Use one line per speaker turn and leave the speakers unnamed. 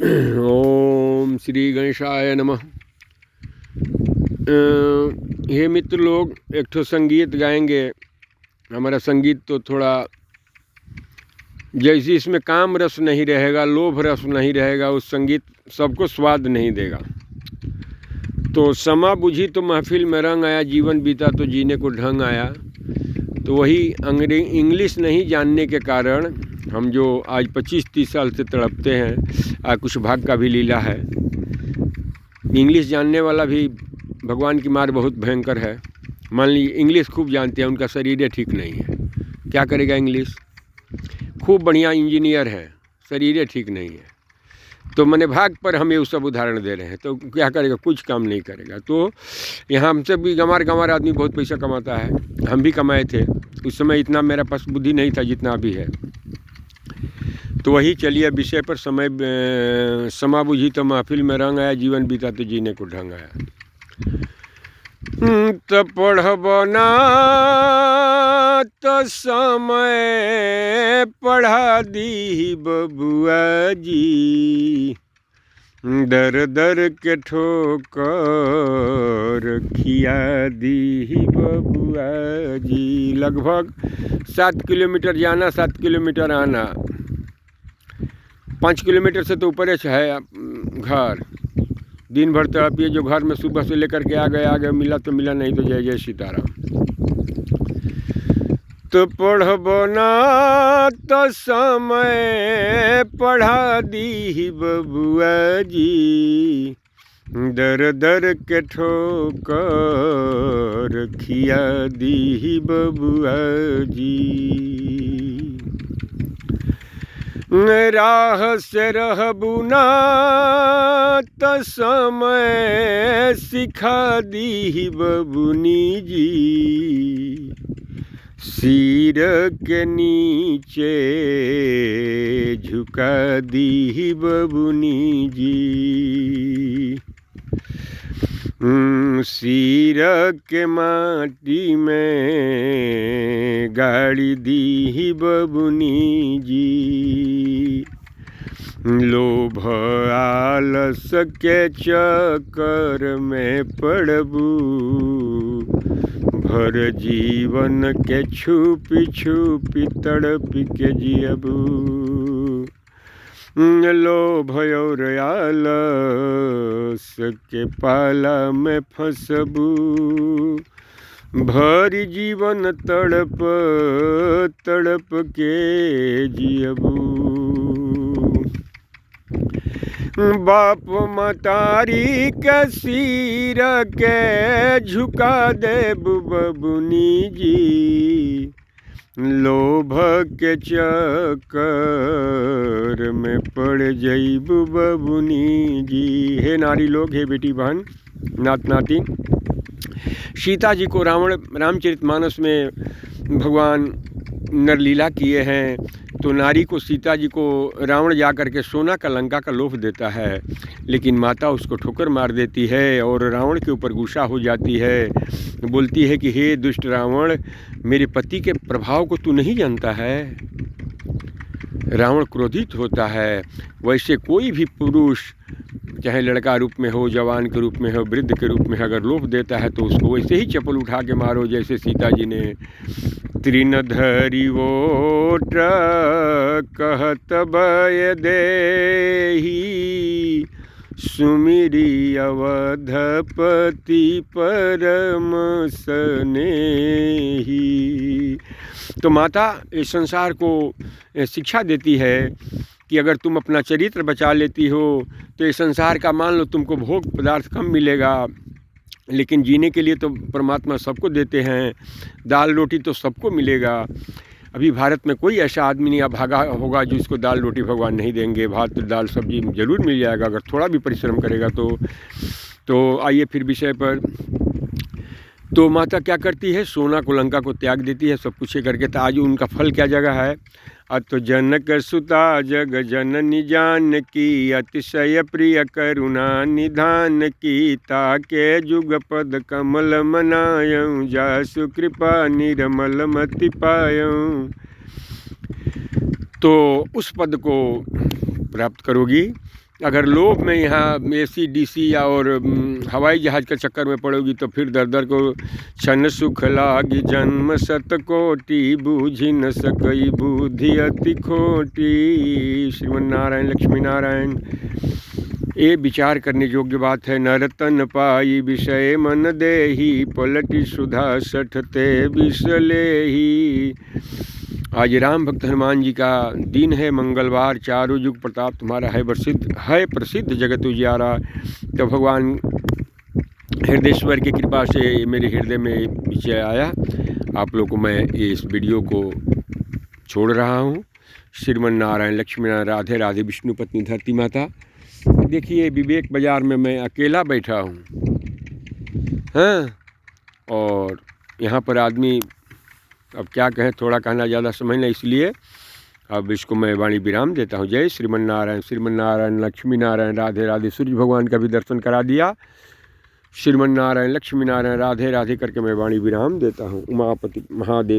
ओम श्री गणेशाय नमः। हे मित्र लोग, एक ठो संगीत गाएंगे। हमारा संगीत तो थोड़ा जैसे इसमें काम रस नहीं रहेगा, लोभ रस नहीं रहेगा, उस संगीत सबको स्वाद नहीं देगा। तो समा बुझी तो महफिल में रंग आया, जीवन बीता तो जीने को ढंग आया। तो वही इंग्लिश नहीं जानने के कारण हम जो आज 25-30 साल से तड़पते हैं, कुछ भाग का भी लीला है। इंग्लिश जानने वाला भी भगवान की मार बहुत भयंकर है। मान लीजिए इंग्लिश खूब जानते हैं, उनका शरीर ठीक नहीं है, क्या करेगा? इंग्लिश खूब बढ़िया इंजीनियर है, शरीर ठीक नहीं है, तो मैंने भाग पर हम ये सब उदाहरण दे रहे हैं, तो क्या करेगा? कुछ काम नहीं करेगा। तो यहाँ हमसे भी गंवार आदमी बहुत पैसा कमाता है, हम भी कमाए थे। उस समय इतना मेरा पास बुद्धि नहीं था जितना अभी है। तो वही चलिए विषय पर समा बुझी तो महफिल में रंग आया, जीवन बीता तो जीने को ढंग आया। तो पढ़ब ना तो समय पढ़ा दी बबुआ जी, दर दर के ठोकर खिया दी बबुआ जी। लगभग 7 किलोमीटर जाना, 7 किलोमीटर आना, 5 किलोमीटर से तो ऊपर है घर। दिन भर तड़पिए, जो घर में सुबह से लेकर के आ गए, मिला तो मिला, नहीं तो जय जय सीताराम। तो पढ़ब ना तो समय पढ़ा दी बबुआ जी, दर दर के ठोकर खिया दी बबुआ जी। राह से रहबू ना तो समय सिखा दी बबुनी जी, सिर के नीचे झुका दी बबुनी जी, सिर के माटी में गाड़ी दी बबुनी जी। लोभ आलस के चक्कर में पड़बू, भर जीवन के छुपी छुपी तड़प के जियबू। लोभ और आलस के पाला में फंसबू, भरी जीवन तड़प तड़प के जियबू। बाप मतारी के सिर के झुका दे बबुनी जी, लोभ के चक्कर में पड़ जईबू बबुनी जी। हे नारी लोग, हे बेटी बहन, नात नातिन, सीता जी को रामचरितमानस में भगवान नरलीला किए हैं। तो नारी को, सीता जी को रावण जा कर के सोना का लंका का लोभ देता है, लेकिन माता उसको ठोकर मार देती है और रावण के ऊपर गुस्सा हो जाती है। बोलती है कि हे दुष्ट रावण, मेरे पति के प्रभाव को तू नहीं जानता है। रावण क्रोधित होता है। वैसे कोई भी पुरुष, चाहे लड़का रूप में हो, जवान के रूप में हो, वृद्ध के रूप में, अगर लोभ देता है तो उसको वैसे ही चप्पल उठा के मारो, जैसे सीता जी ने। तृणधरी वोट कहत भय देही, सुमिरी अवधपति परम स्नेही। तो माता इस संसार को शिक्षा देती है कि अगर तुम अपना चरित्र बचा लेती हो तो इस संसार का, मान लो तुमको भोग पदार्थ कम मिलेगा, लेकिन जीने के लिए तो परमात्मा सबको देते हैं। दाल रोटी तो सबको मिलेगा। अभी भारत में कोई ऐसा आदमी नहीं अभागा होगा जिसको दाल रोटी भगवान नहीं देंगे। भात दाल सब्जी जरूर मिल जाएगा अगर थोड़ा भी परिश्रम करेगा तो आइए फिर विषय पर। तो माता क्या करती है? सोना को, लंका को त्याग देती है, सब कुछ करके। तो आज उनका फल क्या जगह है? अत जनक सुता जग जननी जानकी, अतिशय प्रिय करुणा निधान की, ताके जुगपद कमल मनायं, जासु कृपा निर्मल मति पायं। तो उस पद को प्राप्त करोगी अगर लोभ में यहाँ AC DC या और हवाई जहाज़ के चक्कर में पड़ोगी तो फिर दर दर को क्षण सुख लागी जन्म शतकोटि बूझी न सकई बुद्धि अति खोटी। श्रीमन नारायण लक्ष्मी नारायण। ये विचार करने योग्य बात है। नरतन पाई विषय मन देही पलटी सुधा सठते विषलेही। आज राम भक्त हनुमान जी का दिन है, मंगलवार। चारों युग प्रताप तुम्हारा है प्रसिद्ध जगत उजियारा। तो भगवान हृदयेश्वर की कृपा से मेरे हृदय में विषय आया। आप लोगों को मैं इस वीडियो को छोड़ रहा हूँ। श्रीमन नारायण लक्ष्मी नारायण। राधे राधे। विष्णु पत्नी धरती माता। देखिए विवेक बाज़ार में मैं अकेला बैठा हूँ, हाँ, और यहाँ पर आदमी, अब क्या कहें, थोड़ा कहना ज़्यादा समझ नहीं, इसलिए अब इसको मैं वाणी विराम देता हूँ। जय श्रीमन नारायण लक्ष्मी नारायण। राधे राधे। सूर्य भगवान का भी दर्शन करा दिया। श्रीमन नारायण लक्ष्मी नारायण। राधे राधे करके मैं वाणी विराम देता हूँ। उमापति महादेव।